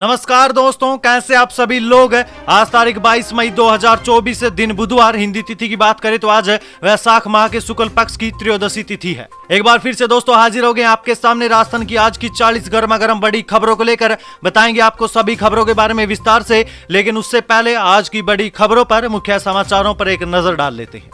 नमस्कार दोस्तों, कैसे आप सभी लोग। आज तारीख 22 मई 2024 दिन बुधवार। हिंदी तिथि की बात करें तो आज वैशाख माह के शुक्ल पक्ष की त्रयोदशी तिथि है। एक बार फिर से दोस्तों हाजिर हो गए आपके सामने राजस्थान की आज की 40 गर्मा गर्म बड़ी खबरों को लेकर। बताएंगे आपको सभी खबरों के बारे में विस्तार से, लेकिन उससे पहले आज की बड़ी खबरों पर, मुख्य समाचारों पर एक नजर डाल लेते हैं।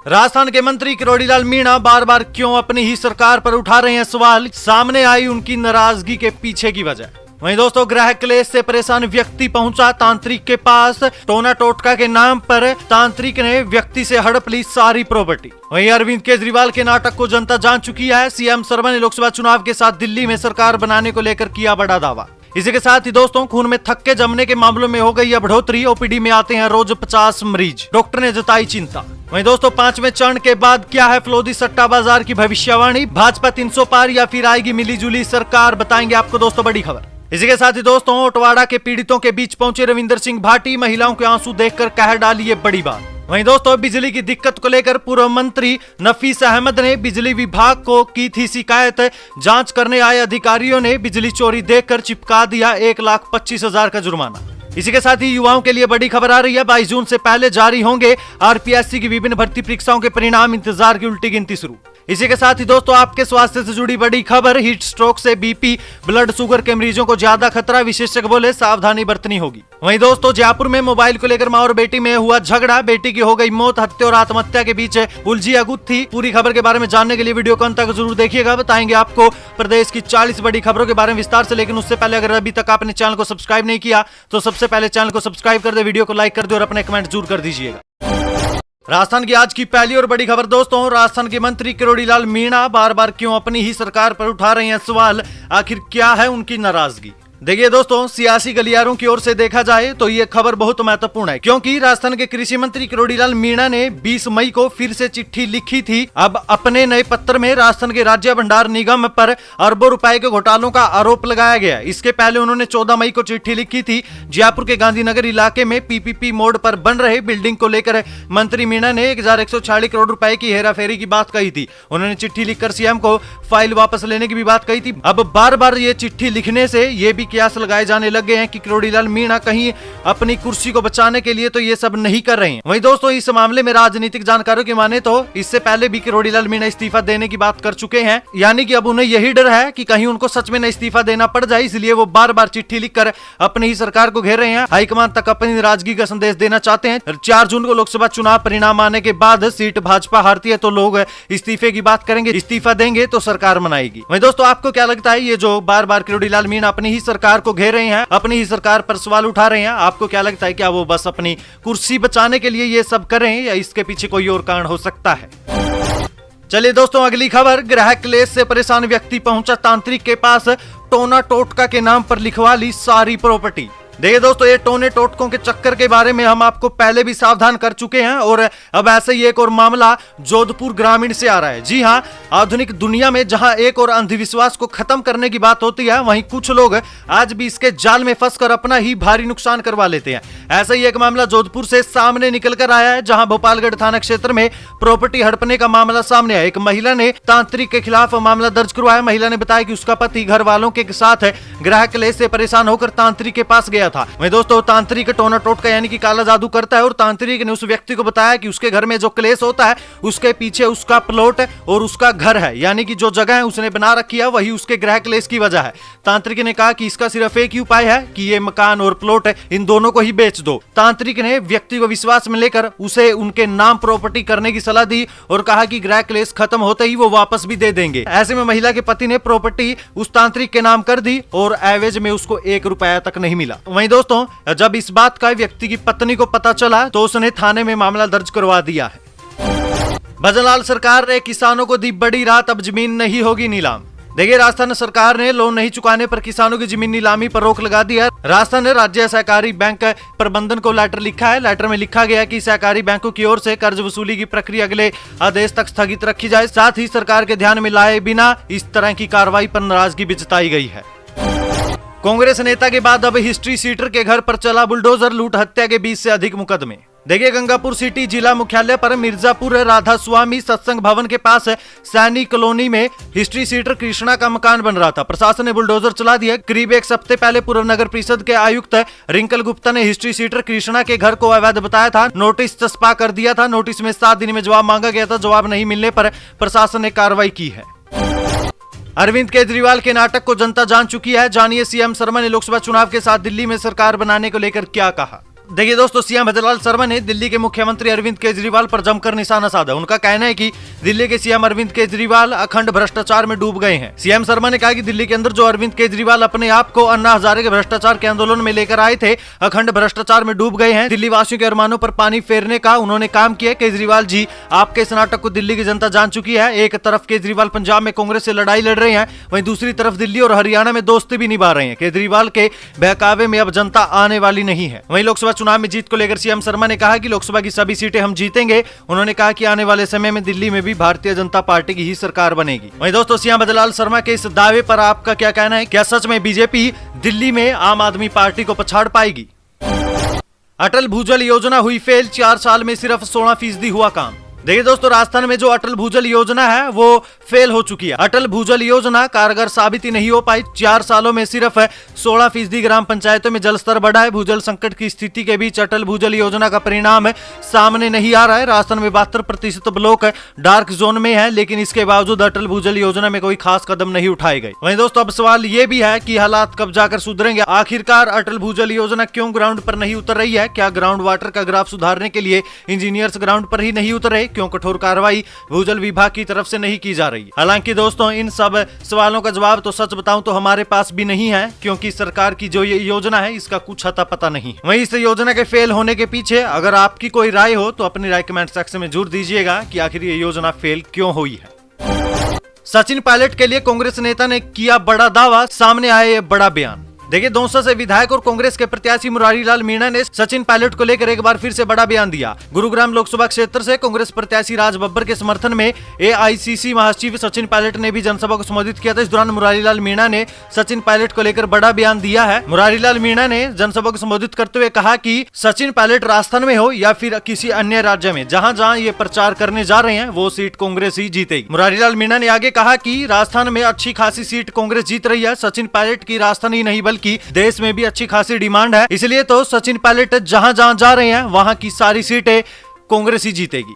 राजस्थान के मंत्री किरोड़ीलाल मीणा बार बार क्यों अपनी ही सरकार पर उठा रहे हैं सवाल, सामने आई उनकी नाराजगी के पीछे की वजह। वहीं दोस्तों ग्रह क्लेश से परेशान व्यक्ति पहुंचा तांत्रिक के पास। टोना टोटका के नाम पर तांत्रिक ने व्यक्ति से हड़प ली सारी प्रॉपर्टी। वहीं अरविंद केजरीवाल के नाटक को जनता जान चुकी है। सीएम शर्मा ने लोकसभा चुनाव के साथ दिल्ली में सरकार बनाने को लेकर किया बड़ा दावा। इसी के साथ ही दोस्तों खून में थक्के जमने के मामलों में हो गई है बढ़ोतरी। ओपीडी में आते हैं रोज 50 मरीज, डॉक्टर ने जताई चिंता। वहीं दोस्तों पांचवें चरण के बाद क्या है फलोदी सट्टा बाजार की भविष्यवाणी। भाजपा 300 पार या फिर आएगी मिलीजुली सरकार, बताएंगे आपको दोस्तों बड़ी खबर। इसी के साथ ही दोस्तों ओटवाड़ा के पीड़ितों के बीच पहुंचे रविंदर सिंह भाटी। महिलाओं के आंसू देखकर कह डाली ये बड़ी बात। वहीं दोस्तों बिजली की दिक्कत को लेकर पूर्व मंत्री नफीस अहमद ने बिजली विभाग को की थी शिकायत। जांच करने आए अधिकारियों ने बिजली चोरी देखकर चिपका दिया 1,25,000 का जुर्माना। इसी के साथ ही युवाओं के लिए बड़ी खबर आ रही है। 22 जून से पहले जारी होंगे आरपीएससी की विभिन्न भर्ती परीक्षाओं के परिणाम, इंतजार की उल्टी गिनती शुरू। इसी के साथ ही दोस्तों आपके स्वास्थ्य से जुड़ी बड़ी खबर। हीट स्ट्रोक से बीपी, ब्लड शुगर के मरीजों को ज्यादा खतरा, विशेषज्ञ बोले सावधानी बरतनी होगी। वहीं दोस्तों जयपुर में मोबाइल को लेकर मां और बेटी में हुआ झगड़ा। बेटी की हो गई मौत, हत्या और आत्महत्या के बीच उलझी अगुत्थी। पूरी खबर के बारे में जानने के लिए वीडियो को अंत तक जरूर देखिएगा। बताएंगे आपको प्रदेश की 40 बड़ी खबरों के बारे में विस्तार से, लेकिन उससे पहले अगर अभी तक आपने चैनल को सब्सक्राइब नहीं किया तो सबसे पहले चैनल को सब्सक्राइब कर दे, वीडियो को लाइक कर दे और अपने कमेंट जरूर कर दीजिएगा। राजस्थान की आज की पहली और बड़ी खबर दोस्तों, राजस्थान के मंत्री किरोड़ीलाल मीणा बार बार क्यों अपनी ही सरकार पर उठा रहे हैं सवाल, आखिर क्या है उनकी नाराजगी। देखिए दोस्तों सियासी गलियारों की ओर से देखा जाए तो ये खबर बहुत महत्वपूर्ण है, क्योंकि राजस्थान के कृषि मंत्री किरोड़ीलाल मीणा ने 20 मई को फिर से चिट्ठी लिखी थी। अब अपने नए पत्र में राजस्थान के राज्य भंडार निगम पर अरबों रुपए के घोटालों का आरोप लगाया गया। इसके पहले उन्होंने 14 मई को चिट्ठी लिखी थी। जयपुर के गांधीनगर इलाके में पीपीपी मोड पर बन रहे बिल्डिंग को लेकर मंत्री मीणा ने 1146 करोड़ रुपए की हेराफेरी की बात कही थी। उन्होंने चिट्ठी लिखकर सीएम को फाइल वापस लेने की भी बात कही थी। अब बार बार ये चिट्ठी लिखने से ये भी कियास लगाए जाने लग गए हैं कि किरोड़ीलाल मीणा कहीं अपनी कुर्सी को बचाने के लिए तो ये सब नहीं कर रहे हैं। वहीं दोस्तों इस मामले में राजनीतिक जानकारों की माने तो इससे पहले भी किरोड़ीलाल मीणा इस्तीफा देने की बात कर चुके हैं, यानी कि अब उन्हें यही डर है कि कहीं उनको सच में न इस्तीफा देना पड़ जाए, इसलिए वो बार बार चिट्ठी लिखकर अपनी ही सरकार को घेर रहे हैं। हाईकमान तक अपनी नाराजगी का संदेश देना चाहते हैं। 4 जून को लोकसभा चुनाव परिणाम आने के बाद सीट भाजपा हारती है तो लोग इस्तीफे की बात करेंगे, इस्तीफा देंगे तो सरकार बनाएगी। वहीं दोस्तों आपको क्या लगता है, ये जो बार बार किरोड़ीलाल मीणा अपनी ही सरकार को घेर रहे हैं, अपनी ही सरकार पर सवाल उठा रहे हैं, आपको क्या लगता है, क्या वो बस अपनी कुर्सी बचाने के लिए ये सब कर रहे हैं या इसके पीछे कोई और कारण हो सकता है। चलिए दोस्तों अगली खबर। ग्रह क्लेश से परेशान व्यक्ति पहुंचा तांत्रिक के पास। टोना टोटका के नाम पर लिखवा ली सारी प्रॉपर्टी। देखिए दोस्तों ये टोने टोटकों के चक्कर के बारे में हम आपको पहले भी सावधान कर चुके हैं और अब ऐसे ही एक और मामला जोधपुर ग्रामीण से आ रहा है। जी हां, आधुनिक दुनिया में जहां एक और अंधविश्वास को खत्म करने की बात होती है, वहीं कुछ लोग आज भी इसके जाल में फंसकर अपना ही भारी नुकसान करवा लेते हैं। ऐसा ही एक मामला जोधपुर से सामने निकल कर आया है, जहां भोपालगढ़ थाना क्षेत्र में प्रॉपर्टी हड़पने का मामला सामने आया। एक महिला ने तांत्रिक के खिलाफ मामला दर्ज करवाया। महिला ने बताया कि उसका पति घर वालों के साथ ग्रह क्लेश से परेशान होकर तांत्रिक के पास गया था। वहीं दोस्तों तांत्रिक टोना टोटका यानी कि काला जादू करता है और तांत्रिक ने उस व्यक्ति को बताया कि उसके घर में जो क्लेश होता है उसके पीछे उसका प्लॉट और उसका घर है, यानी कि जो जगह है उसने बना रखी है वही उसके ग्रह क्लेश की वजह है। तांत्रिक ने कहा कि इसका सिर्फ एक ही उपाय है कि ये मकान और प्लॉट इन दोनों को ही बेच दो। तांत्रिक ने व्यक्ति को विश्वास में लेकर उसे उनके नाम प्रॉपर्टी करने की सलाह दी और कहा कि ग्रह क्लेश खत्म होते ही वो वापस भी दे देंगे। ऐसे में महिला के पति ने प्रॉपर्टी उस तांत्रिक के नाम कर दी और एवज में उसको 1 रुपया तक नहीं मिला। वहीं दोस्तों जब इस बात का व्यक्ति की पत्नी को पता चला तो उसने थाने में मामला दर्ज करवा दिया है। भजनलाल सरकार ने किसानों को दी बड़ी राहत, अब जमीन नहीं होगी नीलाम। देखिए राजस्थान सरकार ने लोन नहीं चुकाने पर किसानों की जमीन नीलामी पर रोक लगा दी है। राजस्थान ने राज्य सहकारी बैंक प्रबंधन को लेटर लिखा है। लेटर में लिखा गया कि सहकारी बैंकों की ओर से कर्ज वसूली की प्रक्रिया अगले आदेश तक स्थगित रखी जाए। साथ ही सरकार के ध्यान में लाए बिना इस तरह की कार्रवाई पर नाराजगी भी जताई गई है। कांग्रेस नेता के बाद अब हिस्ट्री सीटर के घर पर चला बुलडोजर, लूट हत्या के 20 से अधिक मुकदमे। देखिए गंगापुर सिटी जिला मुख्यालय पर मिर्जापुर राधा स्वामी सत्संग भवन के पास सैनिक कॉलोनी में हिस्ट्री सीटर कृष्णा का मकान बन रहा था। प्रशासन ने बुलडोजर चला दिया। करीब एक हफ्ते पहले पूर्व नगर परिषद के आयुक्त रिंकल गुप्ता ने हिस्ट्री सीटर कृष्णा के घर को अवैध बताया था। नोटिस चस्पा कर दिया था। नोटिस में 7 दिन में जवाब मांगा गया था। जवाब नहीं मिलने पर प्रशासन ने कार्रवाई की है। अरविंद केजरीवाल के नाटक को जनता जान चुकी है। जानिए सीएम शर्मा ने लोकसभा चुनाव के साथ दिल्ली में सरकार बनाने को लेकर क्या कहा। देखिए दोस्तों, सीएम भद्रलाल शर्मा ने दिल्ली के मुख्यमंत्री अरविंद केजरीवाल पर जमकर निशाना साधा। उनका कहना है कि दिल्ली के सीएम अरविंद केजरीवाल अखंड भ्रष्टाचार में डूब गए हैं। सीएम शर्मा ने कहा कि दिल्ली के अंदर जो अरविंद केजरीवाल अपने आप को अन्ना हजारे के भ्रष्टाचार के आंदोलन में लेकर आए थे, अखंड भ्रष्टाचार में डूब गए हैं। दिल्ली वासियों के अरमानों पर पानी फेरने का उन्होंने काम किया। केजरीवाल जी, आपके इस नाटक को दिल्ली की जनता जान चुकी है। एक तरफ केजरीवाल पंजाब में कांग्रेस से लड़ाई लड़ रहे हैं, वहीं दूसरी तरफ दिल्ली और हरियाणा में दोस्ती भी निभा रहे हैं। केजरीवाल के बहकावे में अब जनता आने वाली नहीं है। वहीं लोकसभा चुनाव में जीत को लेकर सीएम शर्मा ने कहा कि लोकसभा की सभी सीटें हम जीतेंगे। उन्होंने कहा कि आने वाले समय में दिल्ली में भी भारतीय जनता पार्टी की ही सरकार बनेगी। वहीं दोस्तों, सीएम भद्रलाल शर्मा के इस दावे पर आपका क्या कहना है? क्या सच में बीजेपी दिल्ली में आम आदमी पार्टी को पछाड़ पाएगी? अटल भूजल योजना हुई फेल, 4 साल में सिर्फ 16% हुआ काम। देखिए दोस्तों, राजस्थान में जो अटल भूजल योजना है वो फेल हो चुकी है। अटल भूजल योजना कारगर साबित ही नहीं हो पाई। 4 सालों में सिर्फ 16% ग्राम पंचायतों में जल स्तर बढ़ा है। भूजल संकट की स्थिति के बीच अटल भूजल योजना का परिणाम सामने नहीं आ रहा है। राजस्थान में 72% ब्लॉक डार्क जोन में है, लेकिन इसके बावजूद अटल भूजल योजना में कोई खास कदम नहीं उठाए गए। वहीं दोस्तों, अब सवाल ये भी है कि हालात कब जाकर सुधरेंगे? आखिरकार अटल भूजल योजना क्यों ग्राउंड पर नहीं उतर रही है? क्या ग्राउंड वाटर का ग्राफ सुधारने के लिए इंजीनियर्स ग्राउंड पर ही नहीं उतरे? क्यों कठोर कार्रवाई भूजल विभाग की तरफ से नहीं की जा रही? हालांकि दोस्तों, इन सब सवालों का जवाब तो सच बताऊं तो हमारे पास भी नहीं है, क्योंकि सरकार की जो ये योजना है इसका कुछ अता पता नहीं। वहीं इस योजना के फेल होने के पीछे अगर आपकी कोई राय हो तो अपनी राय कमेंट सेक्शन में जरूर दीजिएगा कि आखिर ये योजना फेल क्यों हुई है। सचिन पायलट के लिए कांग्रेस नेता ने किया बड़ा दावा, सामने आया ये बड़ा बयान। देखिए, दौसा से विधायक और कांग्रेस के प्रत्याशी मुरारी लाल मीणा ने सचिन पायलट को लेकर एक बार फिर से बड़ा बयान दिया। गुरुग्राम लोकसभा क्षेत्र से कांग्रेस प्रत्याशी राज बब्बर के समर्थन में एआईसीसी महासचिव सचिन पायलट ने भी जनसभा को संबोधित किया था। इस दौरान मुरारी लाल मीणा ने सचिन पायलट को लेकर बड़ा बयान दिया है। मुरारी लाल मीणा ने जनसभा को संबोधित करते हुए कहा कि सचिन पायलट राजस्थान में हो या फिर किसी अन्य राज्य में, जहां जहां ये प्रचार करने जा रहे हैं वो सीट कांग्रेस ही जीतेगी। मुरारी लाल मीणा ने आगे कहा कि राजस्थान में अच्छी खासी सीट कांग्रेस जीत रही है। सचिन पायलट की राजस्थान ही नहीं बल्कि देश में भी अच्छी खासी डिमांड है, इसलिए तो सचिन पायलट जहां जहां जा रहे हैं वहां की सारी सीटें कांग्रेस ही जीतेगी।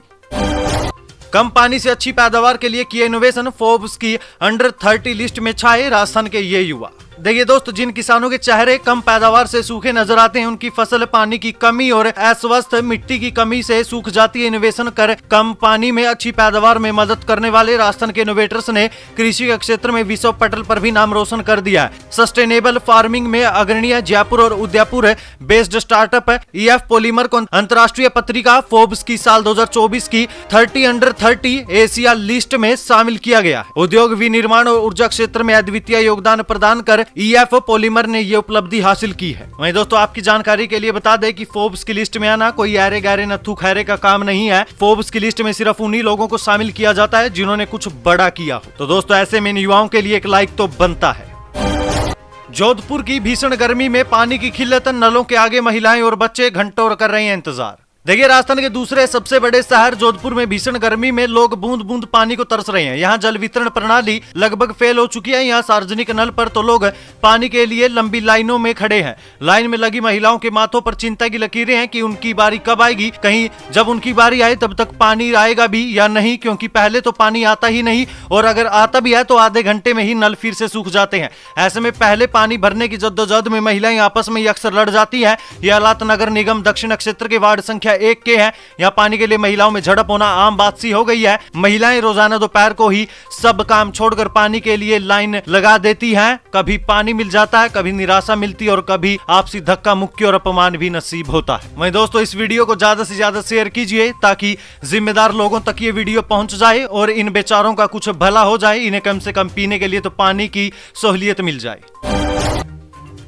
कम पानी से अच्छी पैदावार के लिए किए इनोवेशन, फोर्ब्स की अंडर 30 लिस्ट में छाए राजस्थान के ये युवा। देखिए दोस्तों, जिन किसानों के चेहरे कम पैदावार से सूखे नजर आते हैं, उनकी फसल पानी की कमी और अस्वस्थ मिट्टी की कमी से सूख जाती है। इनोवेशन कर कम पानी में अच्छी पैदावार में मदद करने वाले राजस्थान के इनोवेटर्स ने कृषि के क्षेत्र में विश्व पटल पर भी नाम रोशन कर दिया है। सस्टेनेबल फार्मिंग में अग्रणीय जयपुर और Udaipur based startup EF polymer को अंतर्राष्ट्रीय पत्रिका फोर्ब्स की साल 2024 की 30 अंडर 30 एशिया लिस्ट में शामिल किया गया है। उद्योग, विनिर्माण और ऊर्जा क्षेत्र में अद्वितीय योगदान प्रदान कर ईएफ पॉलीमर ने यह उपलब्धि हासिल की है। वहीं दोस्तों, आपकी जानकारी के लिए बता दें कि फोर्ब्स की लिस्ट में आना कोई ऐरे गहरे नथु खैरे का काम नहीं है। फोर्ब्स की लिस्ट में सिर्फ उन्हीं लोगों को शामिल किया जाता है जिन्होंने कुछ बड़ा किया हो। तो दोस्तों, ऐसे में इन युवाओं के लिए एक लाइक तो बनता है। जोधपुर की भीषण गर्मी में पानी की किल्लत, नलों के आगे महिलाएं और बच्चे घंटों कर रहे हैं इंतजार। देखिए, राजस्थान के दूसरे सबसे बड़े शहर जोधपुर में भीषण गर्मी में लोग बूंद बूंद पानी को तरस रहे हैं। यहाँ जल वितरण प्रणाली लगभग फेल हो चुकी है। यहाँ सार्वजनिक नल पर तो लोग पानी के लिए लंबी लाइनों में खड़े हैं। लाइन में लगी महिलाओं के माथों पर चिंता की लकीरें हैं कि उनकी बारी कब आएगी। कहीं जब उनकी बारी आए तब तक पानी आएगा भी या नहीं, क्योंकि पहले तो पानी आता ही नहीं, और अगर आता भी है तो आधे घंटे में ही नल फिर से सूख जाते हैं। ऐसे में पहले पानी भरने की जद्दोजहद में महिलाएं आपस में अक्सर लड़ जाती है। ये हालात नगर निगम दक्षिण क्षेत्र के वार्ड संख्या 1 के हैं। यहाँ पानी के लिए महिलाओं में झड़प होना आम बात सी हो गई है। महिलाएं रोजाना दोपहर को ही सब काम छोड़कर पानी के लिए लाइन लगा देती हैं। कभी पानी मिल जाता है, कभी निराशा मिलती है और कभी आपसी धक्का मुक्की और अपमान भी नसीब होता है। वहीं दोस्तों, इस वीडियो को ज्यादा से ज्यादा शेयर कीजिए ताकि जिम्मेदार लोगों तक ये वीडियो पहुंच जाए और इन बेचारों का कुछ भला हो जाए। इन्हें कम से कम पीने के लिए तो पानी की सहूलियत मिल जाए।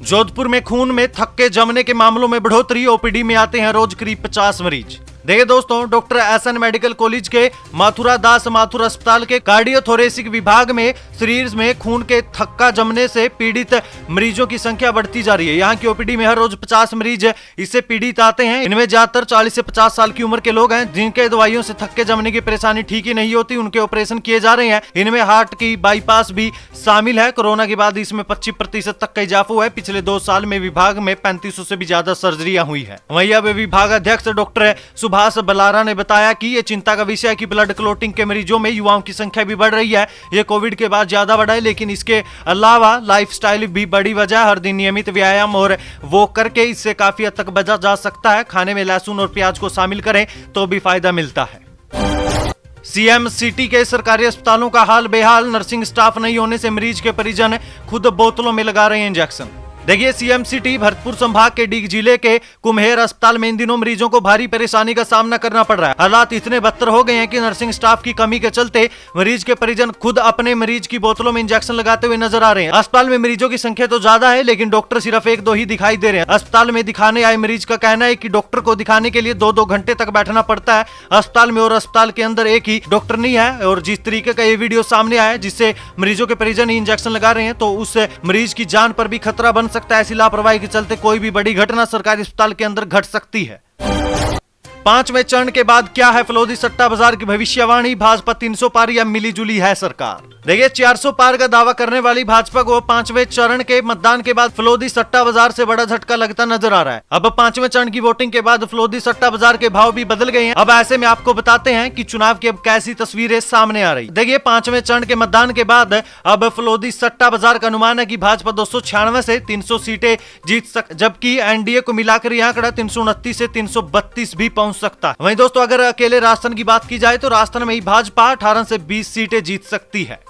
जोधपुर में खून में थक्के जमने के मामलों में बढ़ोतरी, ओपीडी में आते हैं रोज करीब 50 मरीज। देखिए दोस्तों, डॉक्टर एसएन मेडिकल कॉलेज के मथुरा दास माथुर अस्पताल के कार्डियोथोरेसिक विभाग में शरीर में खून के थक्का जमने से पीड़ित मरीजों की संख्या बढ़ती जा रही है। यहाँ की ओपीडी में हर रोज 50 मरीज इससे पीड़ित आते हैं। इनमें ज्यादातर 40 से 50 साल की उम्र के लोग हैं जिनके दवाइयों से थक्के जमने की परेशानी ठीक ही नहीं होती। उनके ऑपरेशन किए जा रहे हैं। इनमें हार्ट की बाईपास भी शामिल है। कोरोना के बाद इसमें 25% तक का इजाफा हुआ है। पिछले 2 साल में विभाग में 3500 से भी ज्यादा सर्जरियां हुई है। वहीं अब विभाग अध्यक्ष डॉक्टर सुभाष बलारा ने बताया कि ये चिंता का विषय है कि ब्लड क्लॉटिंग के मरीजों में युवाओं की संख्या भी बढ़ रही है। ये कोविड के बाद ज्यादा बढ़ा है, लेकिन इसके अलावा लाइफस्टाइल भी बड़ी वजह है। हर दिन नियमित व्यायाम और वो करके इससे काफी हद तक बचा जा सकता है। खाने में लहसुन और प्याज को शामिल करें तो भी फायदा मिलता है। सीएम सिटी के सरकारी अस्पतालों का हाल बेहाल। नर्सिंग स्टाफ नहीं होने से मरीज के परिजन खुद बोतलों में लगा रहे हैं इंजेक्शन। देखिए, सीएम सिटी भरतपुर संभाग के डीग जिले के कुम्हेर अस्पताल में इन दिनों मरीजों को भारी परेशानी का सामना करना पड़ रहा है। हालात इतने बदतर हो गए हैं कि नर्सिंग स्टाफ की कमी के चलते मरीज के परिजन खुद अपने मरीज की बोतलों में इंजेक्शन लगाते हुए नजर आ रहे हैं। अस्पताल में मरीजों की संख्या तो ज्यादा है, लेकिन डॉक्टर सिर्फ 1-2 ही दिखाई दे रहे हैं। अस्पताल में दिखाने आए मरीज का कहना है कि डॉक्टर को दिखाने के लिए 2-2 घंटे तक बैठना पड़ता है अस्पताल में, और अस्पताल के अंदर एक ही डॉक्टर नहीं है। और जिस तरीके का ये वीडियो सामने आया जिससे मरीजों के परिजन ही इंजेक्शन लगा रहे हैं, तो उस मरीज की जान पर भी खतरा बन सकता है। ऐसी लापरवाही के चलते कोई भी बड़ी घटना सरकारी अस्पताल के अंदर घट सकती है। 5वें चरण के बाद क्या है फलोदी सट्टा बाजार की भविष्यवाणी? भाजपा 300 पार या मिली जुली है सरकार? देखिए, 400 पार का दावा करने वाली भाजपा को 5वें चरण के मतदान के बाद फलोदी सट्टा बाजार से बड़ा झटका लगता नजर आ रहा है। अब 5वें चरण की वोटिंग के बाद फलोदी सट्टा बाजार के भाव भी बदल गए हैं। अब ऐसे में आपको बताते हैं कि चुनाव की अब कैसी तस्वीरें सामने आ रही। देखिए, 5वें चरण के मतदान के बाद अब फलोदी सट्टा बाजार का अनुमान है कि भाजपा 296 से 300 सीटें जीत जबकि एनडीए को मिलाकर यह आंकड़ा 329 से 332 भी पहुंच सकता है। वहीं दोस्तों, अगर अकेले राजस्थान की बात की जाए तो राजस्थान में ही भाजपा 18 से 20 सीटें जीत सकती है।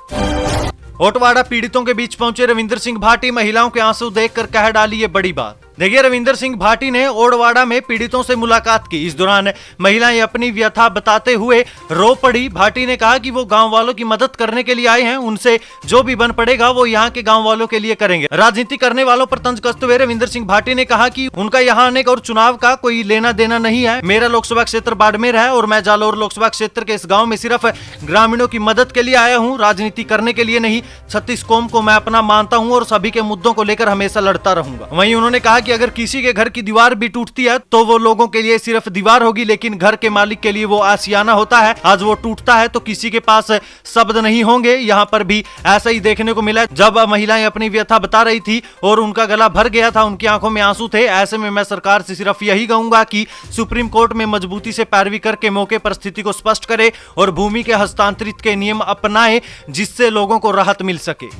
ओटवाड़ा पीड़ितों के बीच पहुंचे रविंदर सिंह भाटी। महिलाओं के आंसू देखकर कह डाली ये बड़ी बात। देखिए, रविंदर सिंह भाटी ने ओटवाड़ा में पीड़ितों से मुलाकात की। इस दौरान महिलाएं अपनी व्यथा बताते हुए रो पड़ी। भाटी ने कहा कि वो गांव वालों की मदद करने के लिए आए हैं। उनसे जो भी बन पड़ेगा वो यहाँ के गांव वालों के लिए करेंगे। राजनीति करने वालों पर तंज कसते हुए रविंदर सिंह भाटी ने कहा कि उनका यहाँ आने का और चुनाव का कोई लेना देना नहीं है। मेरा लोकसभा क्षेत्र बाड़मेर है और मैं जालौर लोकसभा क्षेत्र के इस गाँव में सिर्फ ग्रामीणों की मदद के लिए आया हूँ, राजनीति करने के लिए नहीं। 36 कौम को मैं अपना मानता हूँ और सभी के मुद्दों को लेकर हमेशा लड़ता रहूंगा। वहीं उन्होंने कहा कि अगर किसी के घर की दीवार भी टूटती है तो वो लोगों के लिए सिर्फ दीवार होगी, लेकिन घर के मालिक के लिए वो आशियाना होता है। आज वो टूटता है तो किसी के पास शब्द नहीं होंगे। यहाँ पर भी ऐसा ही देखने को मिला। जब महिलाएं अपनी व्यथा बता रही थी और उनका गला भर गया था, उनकी आंखों में आंसू थे। ऐसे में मैं सरकार से सिर्फ यही कहूंगा कि सुप्रीम कोर्ट में मजबूती से पैरवी करके मौके पर स्थिति को स्पष्ट करे और भूमि के हस्तांतरित के नियम अपनाए जिससे लोगों को राहत मिल सके।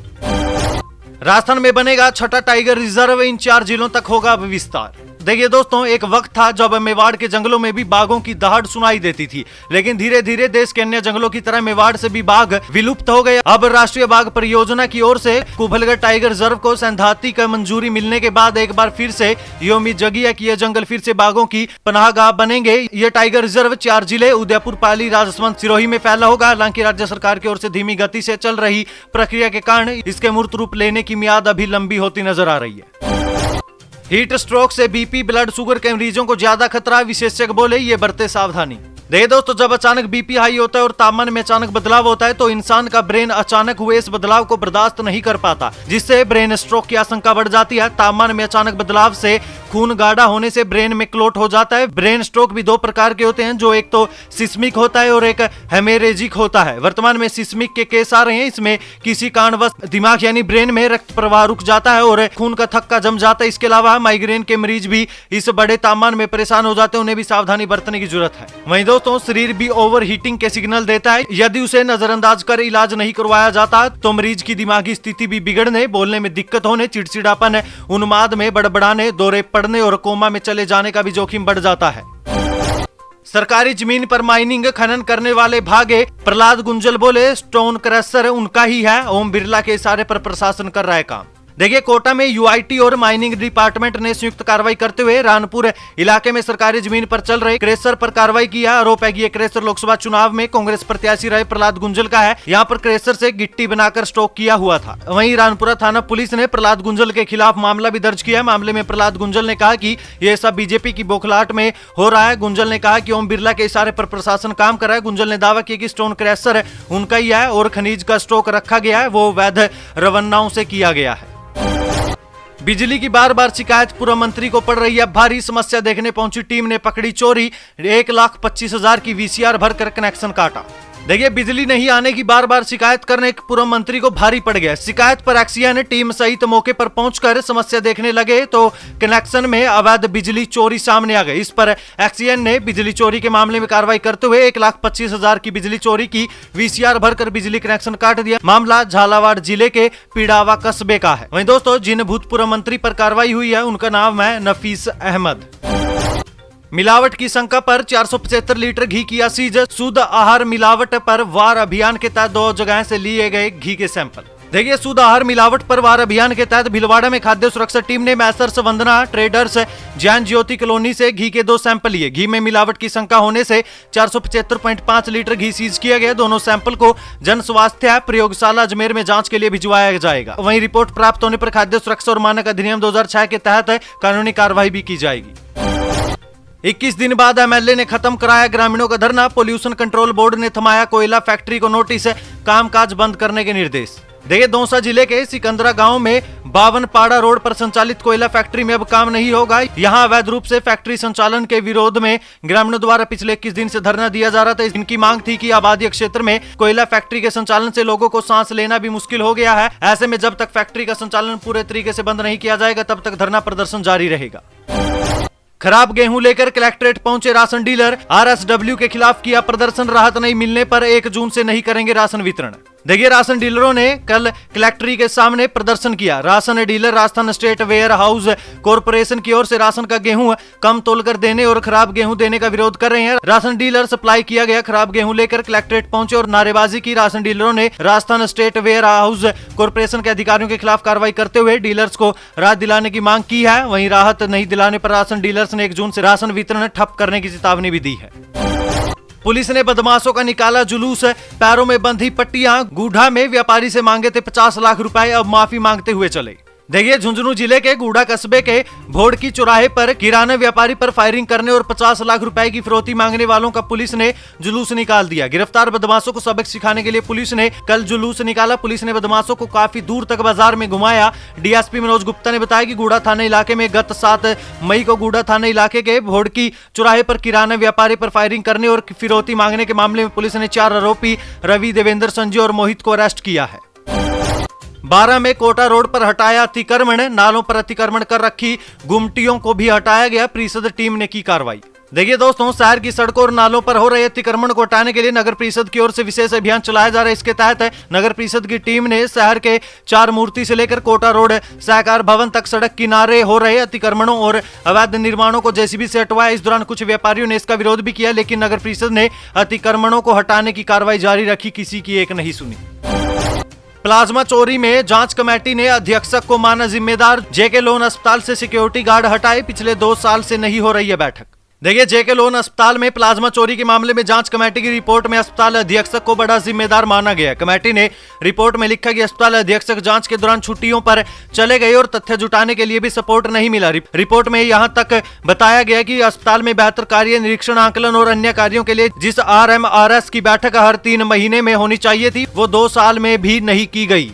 राजस्थान में बनेगा 6ठा टाइगर रिजर्व। इन 4 जिलों तक होगा अब विस्तार। देखिए दोस्तों, एक वक्त था जब मेवाड़ के जंगलों में भी बाघों की दहाड़ सुनाई देती थी, लेकिन धीरे धीरे देश के अन्य जंगलों की तरह मेवाड़ से भी बाघ विलुप्त हो गए। अब राष्ट्रीय बाघ परियोजना की ओर से कुंभलगढ़ टाइगर रिजर्व को सैद्धांतिक मंजूरी मिलने के बाद एक बार फिर से ये उम्मीद जगी है कि ये जंगल फिर से बाघों की पनाहगाह बनेंगे। ये टाइगर रिजर्व 4 जिले उदयपुर, पाली, राजसमंद, सिरोही में फैला होगा। हालांकि राज्य सरकार की ओर से धीमी गति से चल रही प्रक्रिया के कारण इसके मूर्त रूप लेने की मियाद अभी लंबी होती नजर आ रही है। हीट स्ट्रोक से बीपी, ब्लड शुगर के मरीजों को ज्यादा खतरा। विशेषज्ञ बोले ये बरते सावधानी। देखिए दोस्तों, जब अचानक बीपी हाई होता है और तापमान में अचानक बदलाव होता है तो इंसान का ब्रेन अचानक हुए इस बदलाव को बर्दाश्त नहीं कर पाता, जिससे ब्रेन स्ट्रोक की आशंका बढ़ जाती है। तापमान में अचानक बदलाव से खून गाढ़ा होने से ब्रेन में क्लोट हो जाता है। ब्रेन स्ट्रोक भी 2 प्रकार के होते हैं, जो एक तो सिस्मिक होता है और एक हेमेरेजिक होता है। वर्तमान में सिस्मिक के केस आ रहे हैं। इसमें किसी कारणवश दिमाग यानी ब्रेन में रक्त प्रवाह रुक जाता है और खून का थक्का जम जाता है। इसके अलावा माइग्रेन के मरीज भी इस बड़े तापमान में परेशान हो जाते हैं, उन्हें भी सावधानी बरतने की जरूरत है। वहीं दोस्तों, शरीर भी ओवर हीटिंग के सिग्नल देता है। यदि उसे नजरअंदाज कर इलाज नहीं करवाया जाता तो मरीज की दिमागी स्थिति भी बिगड़ने, बोलने में दिक्कत होने, चिड़चिड़ापन, उन्माद में बड़बड़ाने, दौरे पड़ने और कोमा में चले जाने का भी जोखिम बढ़ जाता है। सरकारी जमीन पर माइनिंग खनन करने वाले भागे। प्रहलाद गुंजल बोले स्टोन क्रशर उनका ही है। ओम बिरला के इशारे पर प्रशासन कर रहा है काम। देखिए, कोटा में यूआईटी और माइनिंग डिपार्टमेंट ने संयुक्त कार्रवाई करते हुए रानपुर इलाके में सरकारी जमीन पर चल रहे क्रेशर पर कार्रवाई किया। आरोप है कि ये क्रेशर लोकसभा चुनाव में कांग्रेस प्रत्याशी रहे प्रहलाद गुंजल का है। यहाँ पर क्रेशर से गिट्टी बनाकर स्टॉक किया हुआ था। वहीं रानपुरा थाना पुलिस ने प्रहलाद गुंजल के खिलाफ मामला भी दर्ज किया है। मामले में प्रहलाद गुंजल ने कहा कि ये सब बीजेपी की बौखलाहट में हो रहा है। गुंजल ने कहा कि ओम बिरला के इशारे पर प्रशासन काम कर रहा है। गुंजल ने दावा किया कि स्टोन क्रेशर उनका ही है और खनिज का स्टॉक रखा गया है वो वैध रवानाओं से किया गया है। बिजली की बार बार शिकायत पूर्व मंत्री को पड़ रही है भारी। समस्या देखने पहुंची टीम ने पकड़ी चोरी, 1,25,000 की वीसीआर भरकर कनेक्शन काटा। देखिए, बिजली नहीं आने की बार बार शिकायत करने पूर्व मंत्री को भारी पड़ गया। शिकायत पर एक्सीएन टीम सहित मौके पर पहुंचकर समस्या देखने लगे तो कनेक्शन में अवैध बिजली चोरी सामने आ गई। इस पर एक्सीएन ने बिजली चोरी के मामले में कार्रवाई करते हुए 1,25,000 की बिजली चोरी की वीसीआर भरकर बिजली कनेक्शन काट दिया। मामला झालावाड़ जिले के पिड़ावा कस्बे का है। वहीं दोस्तों, जिन भूतपूर्व मंत्री पर कार्रवाई हुई है उनका नाम है नफीस अहमद। मिलावट की शंका पर 475 लीटर घी किया सीज। शुद्ध आहार मिलावट पर वार अभियान के तहत 2 जगह से लिए गए घी के सैंपल। देखिए, शुद्ध आहार मिलावट पर वार अभियान के तहत भीलवाड़ा में खाद्य सुरक्षा टीम ने मैसर्स वंदना ट्रेडर्स जैन ज्योति कॉलोनी से घी के 2 सैंपल लिए। घी में मिलावट की शंका होने से 475.5 लीटर घी सीज किया गया। दोनों सैंपल को जन स्वास्थ्य प्रयोगशाला अजमेर में जांच के लिए भिजवाया जाएगा। वहीं रिपोर्ट प्राप्त होने पर खाद्य सुरक्षा और मानक अधिनियम 2006 के तहत कानूनी कार्रवाई भी की जाएगी। 21 दिन बाद एमएलए ने खत्म कराया ग्रामीणों का धरना। पोल्यूशन कंट्रोल बोर्ड ने थमाया कोयला फैक्ट्री को नोटिस, कामकाज बंद करने के निर्देश। देखिए, दौसा जिले के सिकंदरा गांव में 52पाड़ा रोड पर संचालित कोयला फैक्ट्री में अब काम नहीं होगा। यहां अवैध रूप से फैक्ट्री संचालन के विरोध में ग्रामीणों द्वारा पिछले 21 दिन से धरना दिया जा रहा था। इनकी मांग थी कि आबादी क्षेत्र में कोयला फैक्ट्री के संचालन से लोगों को सांस लेना भी मुश्किल हो गया है। ऐसे में जब तक फैक्ट्री का संचालन पूरे तरीके से बंद नहीं किया जाएगा तब तक धरना प्रदर्शन जारी रहेगा। खराब गेहूं लेकर कलेक्ट्रेट पहुंचे राशन डीलर। आरएसडब्ल्यू के खिलाफ किया प्रदर्शन। राहत नहीं मिलने पर 1 जून से नहीं करेंगे राशन वितरण। देखिए, राशन डीलरों ने कल कलेक्ट्री के सामने प्रदर्शन किया। Ration dealer Rajasthan state warehouse corporation की ओर से राशन का गेहूं कम तोलकर देने और खराब गेहूं देने का विरोध कर रहे हैं। राशन डीलर सप्लाई किया गया खराब गेहूं लेकर कलेक्ट्रेट पहुंचे और नारेबाजी की। राशन डीलरों ने Rajasthan state warehouse corporation के अधिकारियों के खिलाफ कार्रवाई करते हुए डीलर्स को राहत दिलाने की मांग की है। वहीं राहत नहीं दिलाने पर राशन डीलर्स ने 1 जून से राशन वितरण ठप करने की चेतावनी भी दी है। पुलिस ने बदमाशों का निकाला जुलूस। पैरों में बंधी पट्टियां। गूढ़ा में व्यापारी से मांगे थे 50 लाख रुपए, अब माफी मांगते हुए चले। देखिए, झुंझुनू जिले के गूढ़ा कस्बे के भोड़की चौराहे पर किराना व्यापारी पर फायरिंग करने और 50 लाख रुपए की फिरौती मांगने वालों का पुलिस ने जुलूस निकाल दिया। गिरफ्तार बदमाशों को सबक सिखाने के लिए पुलिस ने कल जुलूस निकाला। पुलिस ने बदमाशों को काफी दूर तक बाजार में घुमाया। डीएसपी मनोज गुप्ता ने बताया कि गूढ़ा थाना इलाके में गत 7 मई को गूढ़ा थाना इलाके के भोड़की चौराहे पर किराना व्यापारी पर फायरिंग करने और फिरौती मांगने के मामले में पुलिस ने 4 आरोपी रवि, देवेंद्र, संजय और मोहित को अरेस्ट किया है। 12 में कोटा रोड पर हटाया अतिक्रमण। नालों पर अतिक्रमण कर रखी गुमटियों को भी हटाया गया। परिषद टीम ने की कार्रवाई। देखिए दोस्तों, शहर की सड़कों और नालों पर हो रहे अतिक्रमण को हटाने के लिए नगर परिषद की ओर से विशेष अभियान चलाया जा रहा है। इसके तहत नगर परिषद की टीम ने शहर के 4 मूर्ति से लेकर कोटा रोड सहकार भवन तक सड़क किनारे हो रहे अतिक्रमणों और अवैध निर्माणों को जेसीबी से हटवाया। इस दौरान कुछ व्यापारियों ने इसका विरोध भी किया, लेकिन नगर परिषद ने अतिक्रमणों को हटाने की कार्रवाई जारी रखी। किसी की एक नहीं सुनी। प्लाज्मा चोरी में जांच कमेटी ने अधीक्षक को माना जिम्मेदार। जेके लोन अस्पताल से सिक्योरिटी गार्ड हटाए। पिछले 2 साल से नहीं हो रही है बैठक। देखिए, जेके लोन अस्पताल में प्लाज्मा चोरी के मामले में जांच कमेटी की रिपोर्ट में अस्पताल अधीक्षक को बड़ा जिम्मेदार माना गया। कमेटी ने रिपोर्ट में लिखा कि अस्पताल अधीक्षक जांच के दौरान छुट्टियों पर चले गए और तथ्य जुटाने के लिए भी सपोर्ट नहीं मिला। रिपोर्ट में यहां तक बताया गया कि अस्पताल में बेहतर कार्य निरीक्षण, आकलन और अन्य कार्यों के लिए जिस RMRS की बैठक हर 3 महीने में होनी चाहिए थी, वो 2 साल में भी नहीं की गई।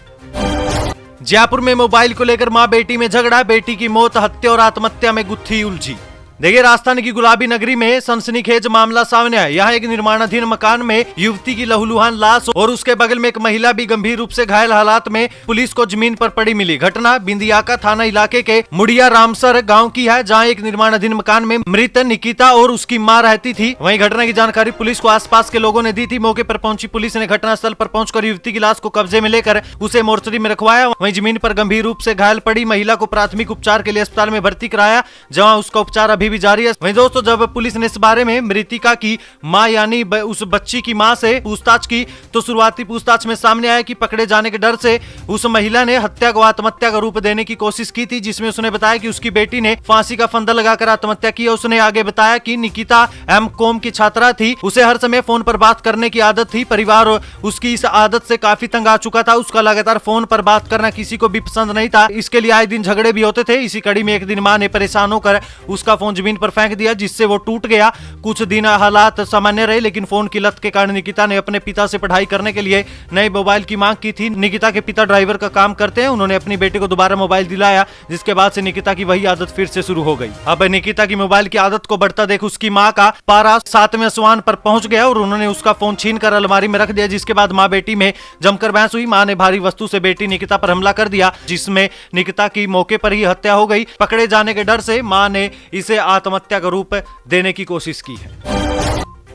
जयपुर में मोबाइल को लेकर मां बेटी में झगड़ा। बेटी की मौत, हत्या और आत्महत्या में गुत्थी उलझी। देखिए, राजस्थान की गुलाबी नगरी में सनसनीखेज मामला सामने आया। यहाँ एक निर्माणाधीन मकान में युवती की लहूलुहान लाश और उसके बगल में एक महिला भी गंभीर रूप से घायल हालात में पुलिस को जमीन पर पड़ी मिली। घटना बिंदियाका थाना इलाके के मुड़िया रामसर गांव की है, जहां एक निर्माणाधीन मकान में मृत निकिता और उसकी मां रहती थी। वहीं घटना की जानकारी पुलिस को आसपास के लोगों ने दी थी। मौके पर पहुंची पुलिस ने घटनास्थल पर पहुंचकर युवती की लाश को कब्जे में लेकर उसे मोर्चरी में रखवाया। वहीं जमीन पर गंभीर रूप से घायल पड़ी महिला को प्राथमिक उपचार के लिए अस्पताल में भर्ती कराया, जहाँ उसका उपचार अभी भी जारी है। वहीं दोस्तों जब पुलिस ने इस बारे में मृतिका की मां यानी उस बच्ची की मां से पूछताछ की तो शुरुआती पूछताछ में सामने आया कि पकड़े जाने के डर से उस महिला ने हत्या को आत्महत्या का रूप देने की कोशिश की थी, जिसमें उसने बताया कि उसकी बेटी ने फांसी का फंदा लगाकर आत्महत्या की। उसने आगे बताया कि निकिता एम.कॉम की छात्रा थी, उसे हर समय फोन पर बात करने की आदत थी। परिवार उसकी इस आदत से काफी तंग आ चुका था। उसका लगातार फोन पर बात करना किसी को भी पसंद नहीं था। इसके लिए आए दिन झगड़े भी होते थे। इसी कड़ी में एक दिन मां ने परेशान होकर उसका फोन जमीन पर फेंक दिया, जिससे वो टूट गया। कुछ दिन हालात सामान्य रहे, लेकिन फोन की लत के कारण निकिता ने अपने पिता से पढ़ाई करने के लिए नए मोबाइल की मांग की थी। निकिता के पिता ड्राइवर का काम करते हैं। उन्होंने अपनी बेटे को दोबारा मोबाइल दिलाया, जिसके बाद से निकिता की वही आदत फिर से शुरू हो गई। अब निकिता की मोबाइल की आदत को बढ़ता देख उसकी मां का पारा 7वें आसमान पर पहुंच गया और उन्होंने उसका फोन छीनकर अलमारी में रख दिया, जिसके बाद मां बेटी में जमकर बहस हुई। मां ने भारी वस्तु से बेटी निकिता पर हमला कर दिया, जिसमें निकिता की मौके पर ही हत्या हो गई। पकड़े जाने के डर से मां ने इसे आत्महत्या का रूप देने की कोशिश की है।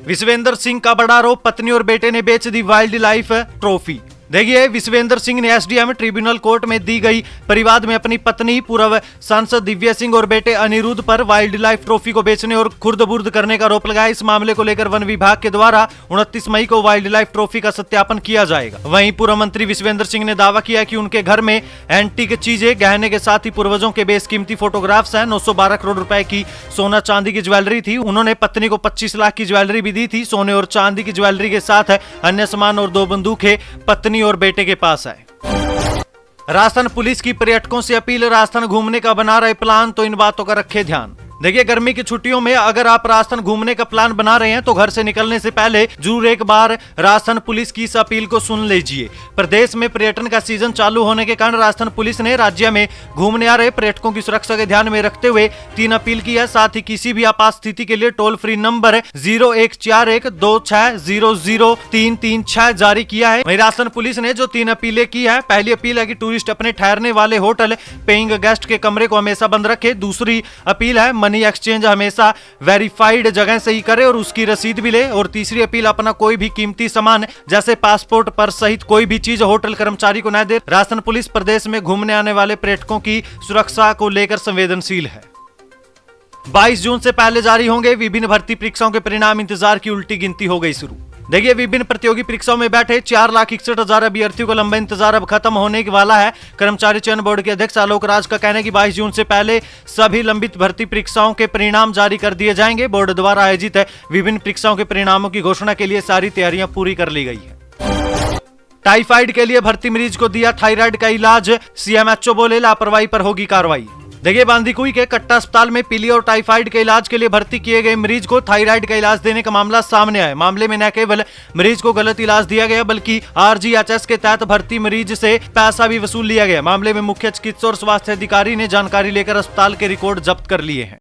विश्वेंद्र सिंह का बड़ा आरोप, पत्नी और बेटे ने बेच दी वाइल्ड लाइफ ट्रॉफी। देखिए विश्वेंद्र सिंह ने एसडीएम ट्रिब्यूनल कोर्ट में दी गई परिवाद में अपनी पत्नी पूर्व सांसद दिव्या सिंह और बेटे अनिरुद्ध पर वाइल्ड लाइफ ट्रॉफी को बेचने और खुर्द-बुर्द करने का आरोप लगाया। इस मामले को लेकर वन विभाग के द्वारा 29 मई को वाइल्ड लाइफ ट्रॉफी का सत्यापन किया जाएगा। वहीं पूर्व मंत्री विश्वेंद्र सिंह ने दावा किया कि उनके घर में एंटीक चीजें, गहने के साथ ही पूर्वजों के बेशकीमती फोटोग्राफ्स हैं। 912 करोड़ रुपए की सोना चांदी की ज्वेलरी थी। उन्होंने पत्नी को 25 लाख की ज्वेलरी भी दी थी। सोने और चांदी की ज्वेलरी के साथ अन्य सामान और 2 बंदूकें पत्नी और बेटे के पास आए। राजस्थान पुलिस की पर्यटकों से अपील, राजस्थान घूमने का बना रहे प्लान तो इन बातों का रखें ध्यान। देखिए गर्मी की छुट्टियों में अगर आप राजस्थान घूमने का प्लान बना रहे हैं तो घर से निकलने से पहले जरूर एक बार राजस्थान पुलिस की इस अपील को सुन लीजिए। प्रदेश में पर्यटन का सीजन चालू होने के कारण राजस्थान पुलिस ने राज्य में घूमने आ रहे पर्यटकों की सुरक्षा के ध्यान में रखते हुए 3 अपील की है। साथ ही किसी भी आपात स्थिति के लिए टोल फ्री नंबर 014126003336 जारी किया है। वहीं राजस्थान पुलिस ने जो 3 अपीलें की है, पहली अपील है कि टूरिस्ट अपने ठहरने वाले होटल पेइंग गेस्ट के कमरे को हमेशा बंद रखे। दूसरी अपील है मनी एक्सचेंज हमेशा वेरीफाइड जगह से ही करे और उसकी रसीद भी ले। और तीसरी अपील, अपना कोई भी कीमती सामान जैसे पासपोर्ट, पर्स सहित कोई भी चीज होटल कर्मचारी को न दे। राजस्थान पुलिस प्रदेश में घूमने आने वाले पर्यटकों की सुरक्षा को लेकर संवेदनशील है। 22 जून से पहले जारी होंगे विभिन्न भर्ती परीक्षाओं के परिणाम, इंतजार की उल्टी गिनती हो गई शुरू। देखिए विभिन्न प्रतियोगी परीक्षाओं में बैठे 4,61,000 अभ्यर्थियों का लंबा इंतजार अब खत्म होने वाला है। कर्मचारी चयन बोर्ड के अध्यक्ष आलोक राज का कहना है कि 22 जून से पहले सभी लंबित भर्ती परीक्षाओं के परिणाम जारी कर दिए जाएंगे। बोर्ड द्वारा आयोजित विभिन्न परीक्षाओं के परिणामों की घोषणा के लिए सारी तैयारियां पूरी कर ली गई है। टाइफाइड के लिए भर्ती मरीज को दिया थायराइड का इलाज, सीएमएचओ बोले लापरवाही पर होगी कार्रवाई। देखिए बांदीकुई के कट्टा अस्पताल में पीलिया और टाइफाइड के इलाज के लिए भर्ती किए गए मरीज को थायराइड का इलाज देने का मामला सामने आया। मामले में न केवल मरीज को गलत इलाज दिया गया बल्कि आरजीएचएस के तहत भर्ती मरीज से पैसा भी वसूल लिया गया। मामले में मुख्य चिकित्सा और स्वास्थ्य अधिकारी ने जानकारी लेकर अस्पताल के रिकॉर्ड जब्त कर लिए हैं।